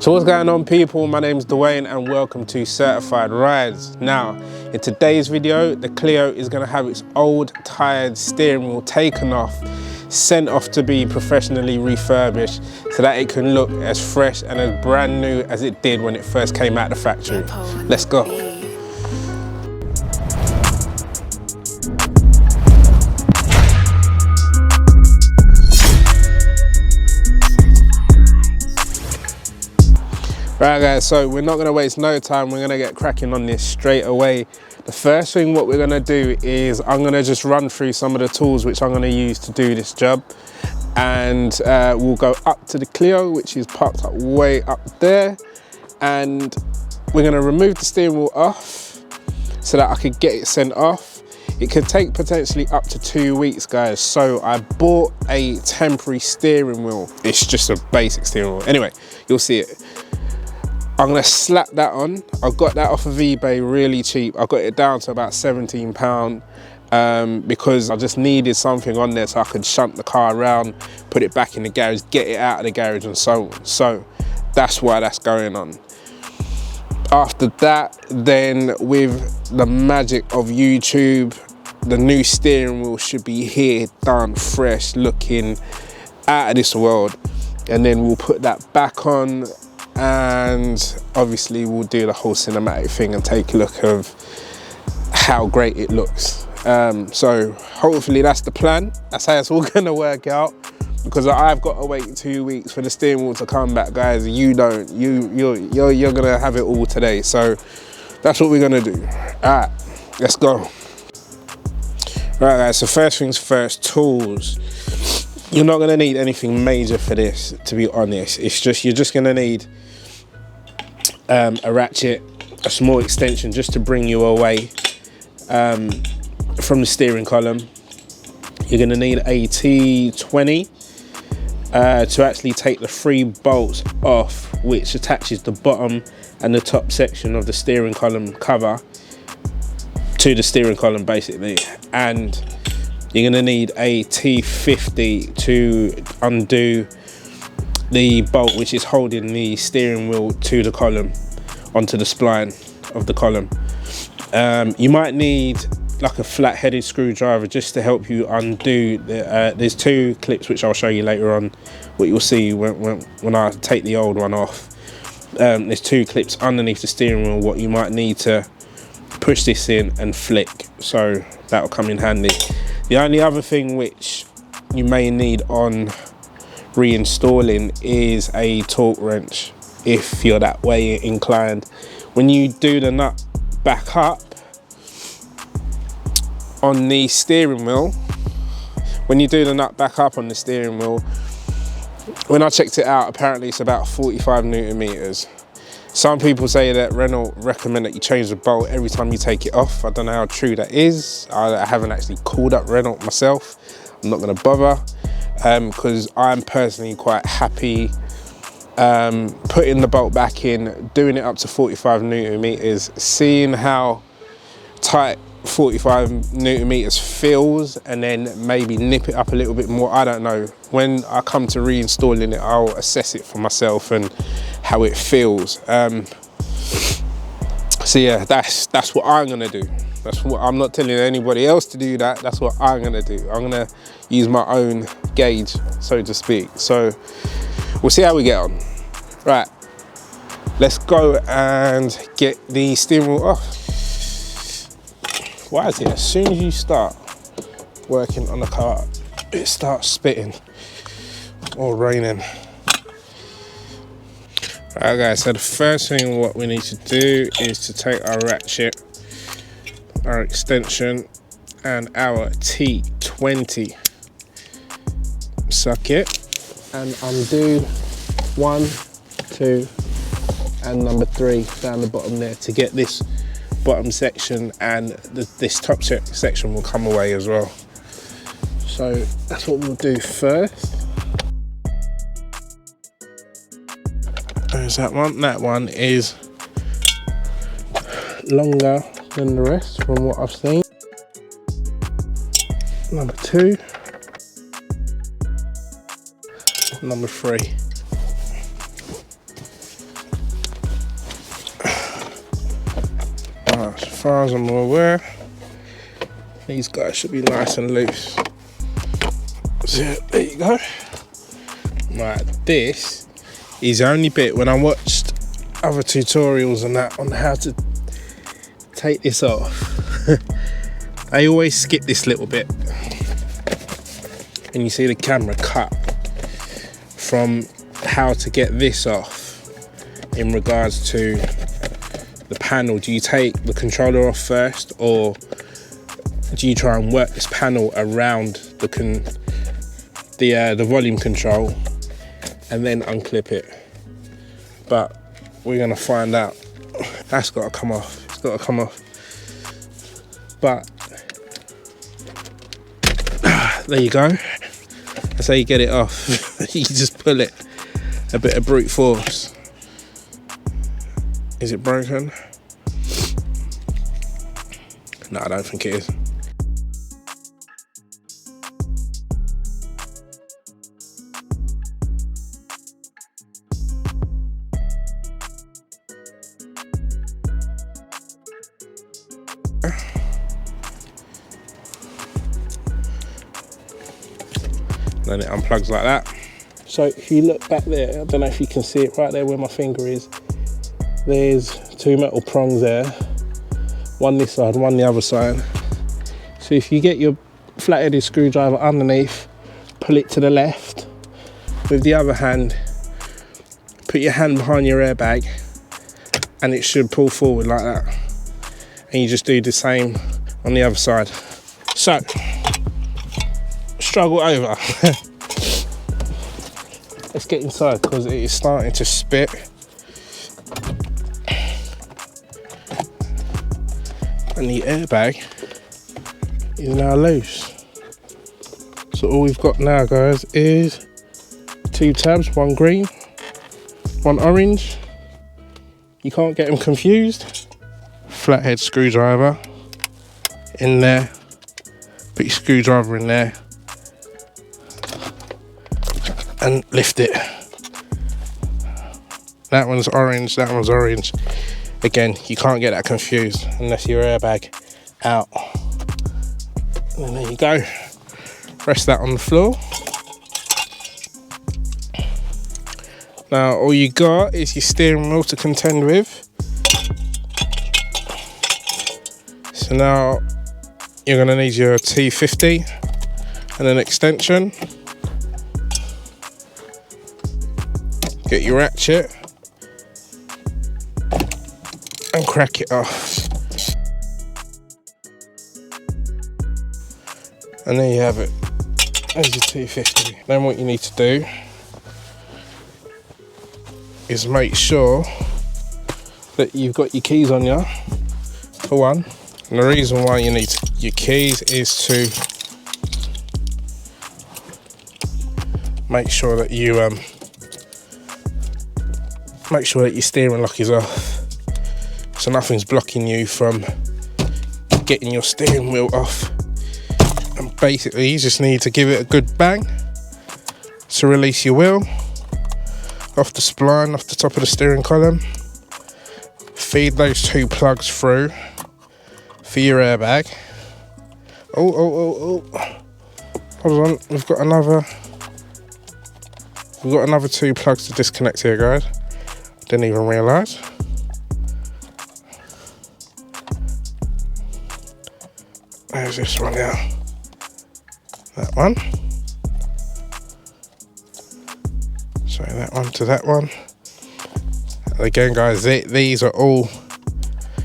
So what's going on, people? My name's Dwayne and welcome to Certified Rides. Now, in today's video, the Clio is going to have its old tired steering wheel taken off, sent off to be professionally refurbished so that it can look as fresh and as brand new as it did when it first came out of the factory. Let's go. Right guys, so we're not gonna waste no time, we're gonna get cracking on this straight away. The first thing what we're gonna do is I'm gonna just run through some of the tools which I'm gonna use to do this job. And we'll go up to the Clio, which is parked up way up there. And we're gonna remove the steering wheel off so that I could get it sent off. It could take potentially up to 2 weeks, guys. So I bought a temporary steering wheel. It's just a basic steering wheel. Anyway, you'll see it. I'm gonna slap that on. I got that off of eBay really cheap. I got it down to about £17 because I just needed something on there so I could shunt the car around, put it back in the garage, get it out of the garage and so on. So that's why that's going on. After that, then with the magic of YouTube, the new steering wheel should be here, done, fresh, looking out of this world. And then we'll put that back on, and obviously we'll do the whole cinematic thing and take a look of how great it looks. So hopefully that's the plan. That's how it's all gonna work out, because I've got to wait 2 weeks for the steering wheel to come back, guys. You don't. You're gonna have it all today. So that's what we're gonna do. All right, let's go. Right guys, so first things first, tools. You're not gonna need anything major for this, to be honest. It's just, you're just gonna need a ratchet, a small extension just to bring you away from the steering column. You're gonna need a T20 to actually take the 3 bolts off, which attaches the bottom and the top section of the steering column cover to the steering column basically. And you're gonna need a T50 to undo the bolt which is holding the steering wheel to the column, onto the spline of the column. You might need like a flat-headed screwdriver just to help you undo the, there's 2 clips which I'll show you later on, what you'll see when I take the old one off. There's 2 clips underneath the steering wheel what you might need to push this in and flick, so that'll come in handy. The only other thing which you may need on reinstalling is a torque wrench, if you're that way inclined. When you do the nut back up on the steering wheel, when I checked it out, apparently it's about 45 Newton meters. Some people say that Renault recommend that you change the bolt every time you take it off. I don't know how true that is. I haven't actually called up Renault myself. I'm not gonna bother, because I'm personally quite happy putting the bolt back in, doing it up to 45 Newton meters, seeing how tight 45 Newton meters feels, and then maybe nip it up a little bit more. I don't know. When I come to reinstalling it, I'll assess it for myself and how it feels. So yeah, that's what I'm gonna do. That's what, I'm not telling anybody else to do that. That's what I'm gonna do. I'm gonna use my own gauge, so to speak. So we'll see how we get on. Right, let's go and get the steering wheel off. Why is it as soon as you start working on the car, it starts spitting or raining? Alright guys, so the first thing what we need to do is to take our ratchet, our extension and our T20 socket and undo 1, 2 and number 3 down the bottom there to get this bottom section, and this top section will come away as well. So that's what we'll do first. There's that one. That one is longer than the rest from what I've seen. Number 2. Number 3. far as I'm aware, these guys should be nice and loose. So there you go. Right, this is the only bit when I watched other tutorials and that on how to take this off. I always skip this little bit, and you see the camera cut from how to get this off in regards to the panel. Do you take the controller off first, or do you try and work this panel around the volume control and then unclip it? But we're gonna find out. That's gotta come off. It's gotta come off. But there you go. That's how you get it off. You just pull it. A bit of brute force. Is it broken? No, I don't think it is. Then it unplugs like that. So if you look back there, I don't know if you can see it right there where my finger is. There's two metal prongs there. One this side, one the other side. So if you get your flat-headed screwdriver underneath, pull it to the left. With the other hand, put your hand behind your airbag and it should pull forward like that. And you just do the same on the other side. So, struggle over. Let's get inside because it is starting to spit. And the airbag is now loose. So all we've got now, guys, is two tabs, one green, one orange. You can't get them confused. Flathead screwdriver in there. Put your screwdriver in there and lift it. That one's orange, that one's orange. Again, you can't get that confused unless your airbag out. And there you go. Rest that on the floor. Now all you got is your steering wheel to contend with. So now you're gonna need your T50 and an extension. Get your ratchet and crack it off. And there you have it. There's your T50. Then what you need to do is make sure that you've got your keys on you, for one. And the reason why you need your keys is to make sure that you make sure that your steering lock is off, so nothing's blocking you from getting your steering wheel off. And basically you just need to give it a good bang to release your wheel off the spline, off the top of the steering column. Feed those two plugs through for your airbag. Oh. Hold on, we've got another two plugs to disconnect here, guys. Didn't even realise. There's this one now. That one. So that one to that one. And again, guys, these are all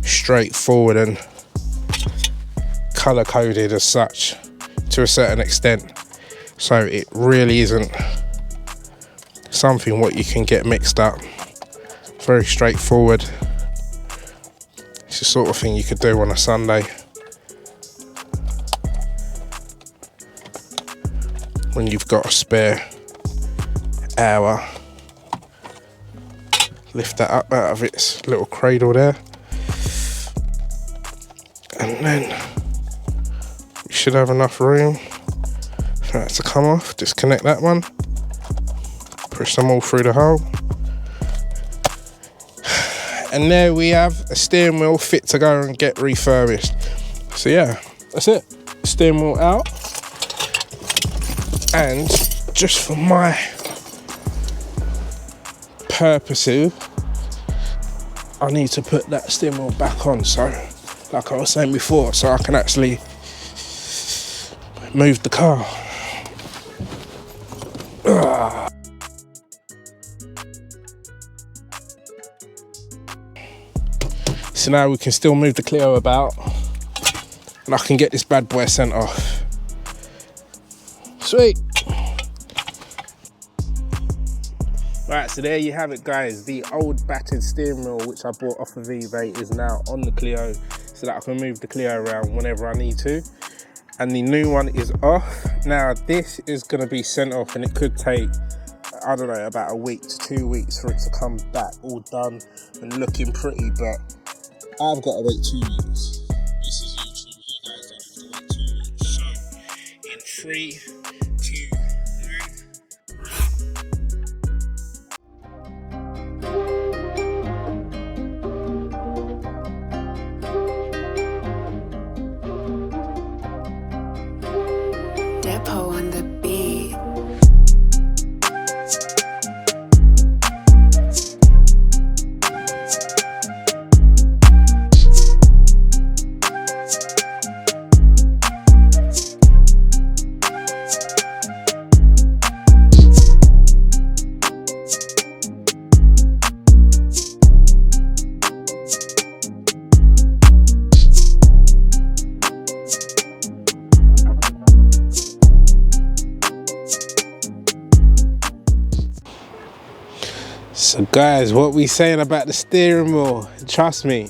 straightforward and colour coded as such to a certain extent. So it really isn't something what you can get mixed up. Very straightforward. It's the sort of thing you could do on a Sunday when you've got a spare hour. Lift that up out of its little cradle there, and then you should have enough room for that to come off. Disconnect that one, push them all through the hole, And there we have a steering wheel fit to go and get refurbished. So yeah, that's it. Steering wheel out. And just for my purposes, I need to put that steering wheel back on, so like I was saying before, so I can actually move the car. So now we can still move the Clio about and I can get this bad boy sent off. Sweet. Right, so there you have it, guys. The old battered steering wheel which I bought off of eBay is now on the Clio, so that I can move the Clio around whenever I need to. And the new one is off. Now this is going to be sent off and it could take, I don't know, about a week to 2 weeks for it to come back all done and looking pretty, but I've got to wait 2 weeks. This is YouTube, you guys don't have to wait 2 weeks. So in 3, 2, 1. Depo on the beat. So guys, what we saying about the steering wheel? Trust me,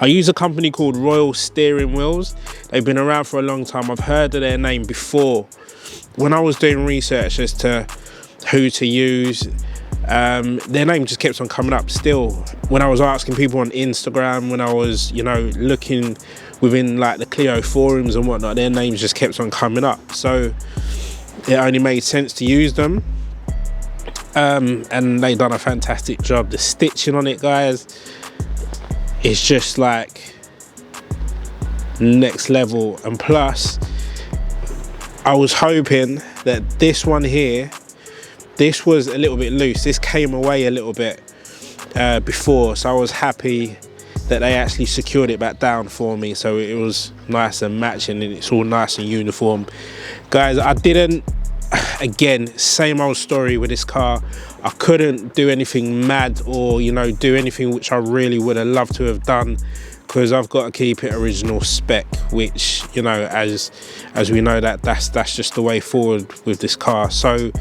I use a company called Royal Steering Wheels. They've been around for a long time. I've heard of their name before. When I was doing research as to who to use, their name just kept on coming up still. When I was asking people on Instagram, when I was, you know, looking within like the Clio forums and whatnot, their names just kept on coming up. So it only made sense to use them. And they done a fantastic job. The stitching on it, guys, is just like next level. And plus, I was hoping that this one here, this was a little bit loose. This came away a little bit before, so I was happy that they actually secured it back down for me, so it was nice and matching and it's all nice and uniform. Guys, I didn't, again, same old story with this car. I couldn't do anything mad or, you know, do anything which I really would have loved to have done, because I've got to keep it original spec, which, you know, as we know, that's just the way forward with this car. So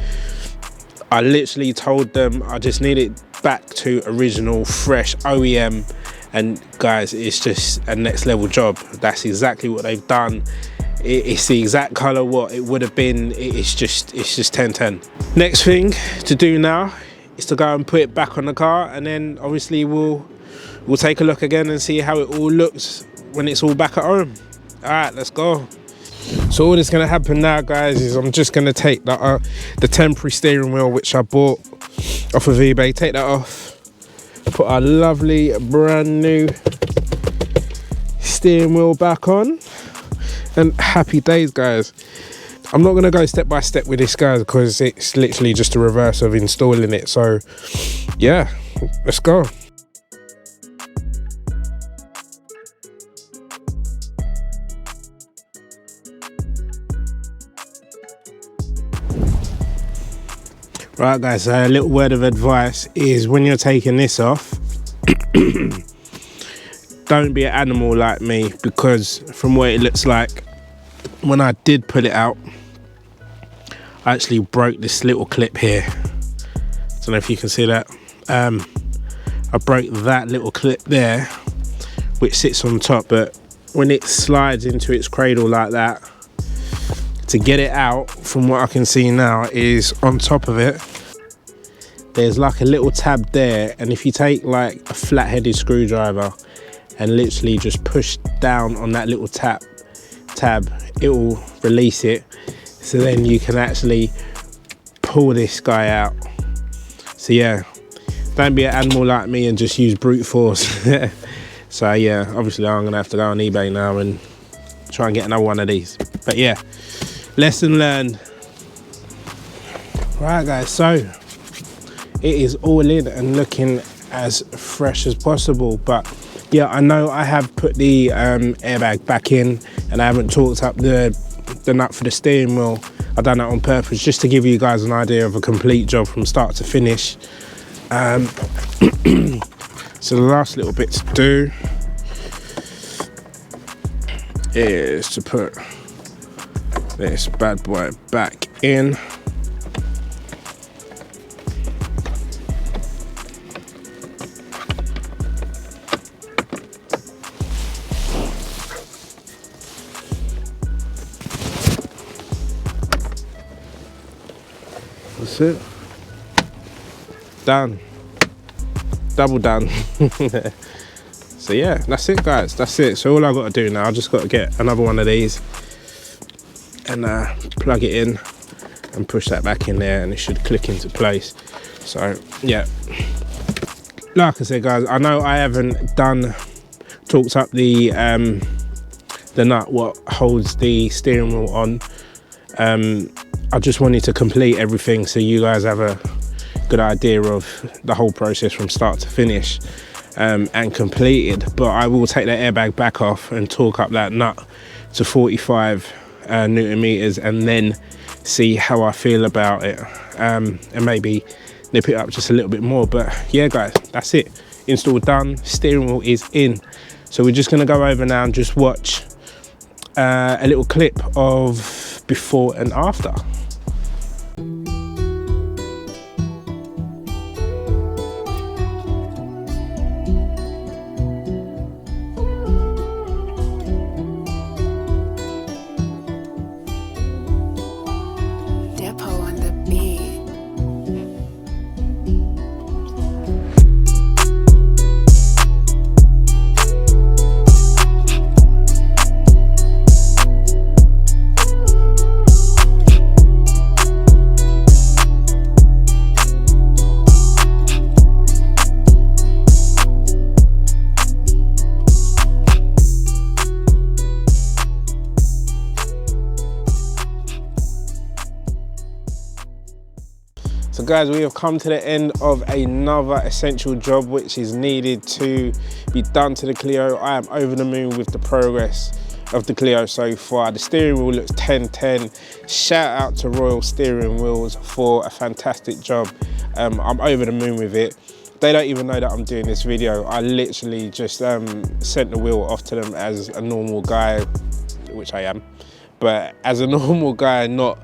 I literally told them I just need it back to original, fresh OEM, and guys, it's just a next level job. That's exactly what they've done. It's the exact color what it would have been. It's just 10/10. Next thing to do now is to go and put it back on the car, and then obviously we'll take a look again and see how it all looks when it's all back at home. All right, let's go. So all that's gonna happen now, guys, is I'm just gonna take the temporary steering wheel which I bought off of eBay, take that off, put our lovely brand new steering wheel back on, and happy days, guys. I'm not gonna go step by step with this, guys, because it's literally just a reverse of installing it. So yeah, let's go. Right, guys, a little word of advice is when you're taking this off, don't be an animal like me, because from what it looks like, when I did pull it out, I actually broke this little clip here. Don't know if you can see that. I broke that little clip there, which sits on top, but when it slides into its cradle like that, to get it out, from what I can see now, is on top of it there's like a little tab there, and if you take like a flat-headed screwdriver and literally just push down on that little tab, it will release it, so then you can actually pull this guy out. So yeah, Don't be an animal like me and just use brute force. So yeah, obviously I'm gonna have to go on eBay now and try and get another one of these. But yeah, lesson learned. Right guys, so it is all in and looking as fresh as possible. But yeah, I know I have put the airbag back in and I haven't torqued up the nut for the steering wheel. I've done that on purpose just to give you guys an idea of a complete job from start to finish. So the last little bit to do is to put this bad boy back in. That's it. Done. Double done. So yeah, that's it guys, that's it. So all I've got to do now, I just got to get another one of these and plug it in and push that back in there and it should click into place. So yeah, like I said guys, I know I haven't torqued up the nut what holds the steering wheel on. I just wanted to complete everything so you guys have a good idea of the whole process from start to finish and completed. But I will take that airbag back off and torque up that nut to 45 Newton meters and then see how I feel about it, and maybe nip it up just a little bit more. But yeah guys, that's it, install done, steering wheel is in. So we're just going to go over now and just watch a little clip of before and after. Depo on the beat. So guys, we have come to the end of another essential job which is needed to be done to the Clio. I am over the moon with the progress of the Clio so far. The steering wheel looks 10/10. Shout out to Royal Steering Wheels for a fantastic job. I'm over the moon with it. They don't even know that I'm doing this video. I literally just sent the wheel off to them as a normal guy, which I am, but as a normal guy, not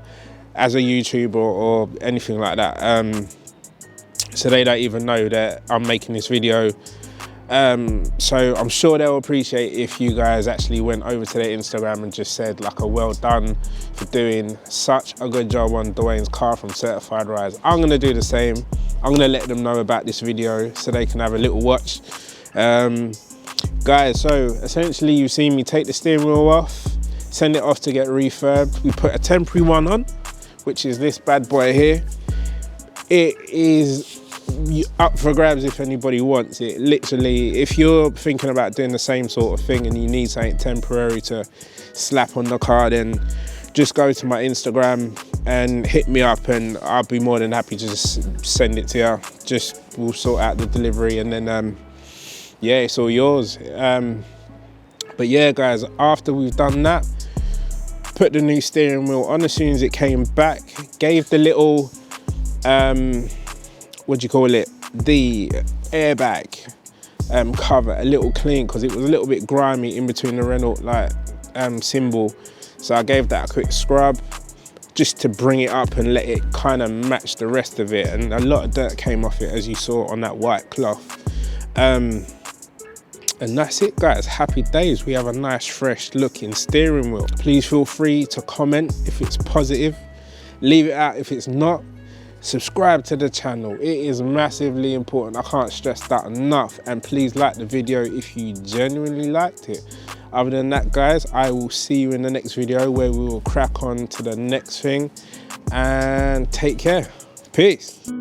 as a YouTuber or anything like that. So they don't even know that I'm making this video. So I'm sure they'll appreciate if you guys actually went over to their Instagram and just said like a well done for doing such a good job on Dwayne's car from Certified Rise. I'm gonna do the same. I'm gonna let them know about this video so they can have a little watch. Guys, so essentially you've seen me take the steering wheel off, send it off to get refurbed. We put a temporary one on, which is this bad boy here. It is up for grabs if anybody wants it. Literally, if you're thinking about doing the same sort of thing and you need something temporary to slap on the car, then just go to my Instagram and hit me up and I'll be more than happy to just send it to you. Just we'll sort out the delivery and then yeah, it's all yours. But yeah guys, after we've done that, put the new steering wheel on as soon as it came back, gave the little what do you call it, the airbag cover a little clean because it was a little bit grimy in between the Renault like symbol. So I gave that a quick scrub just to bring it up and let it kind of match the rest of it, and a lot of dirt came off it as you saw on that white cloth. And that's it guys, happy days. We have a nice fresh looking steering wheel. Please feel free to comment if it's positive, leave it out if it's not. Subscribe to the channel, it is massively important. I can't stress that enough. And please like the video if you genuinely liked it. Other than that guys, I will see you in the next video where we will crack on to the next thing, and take care. Peace.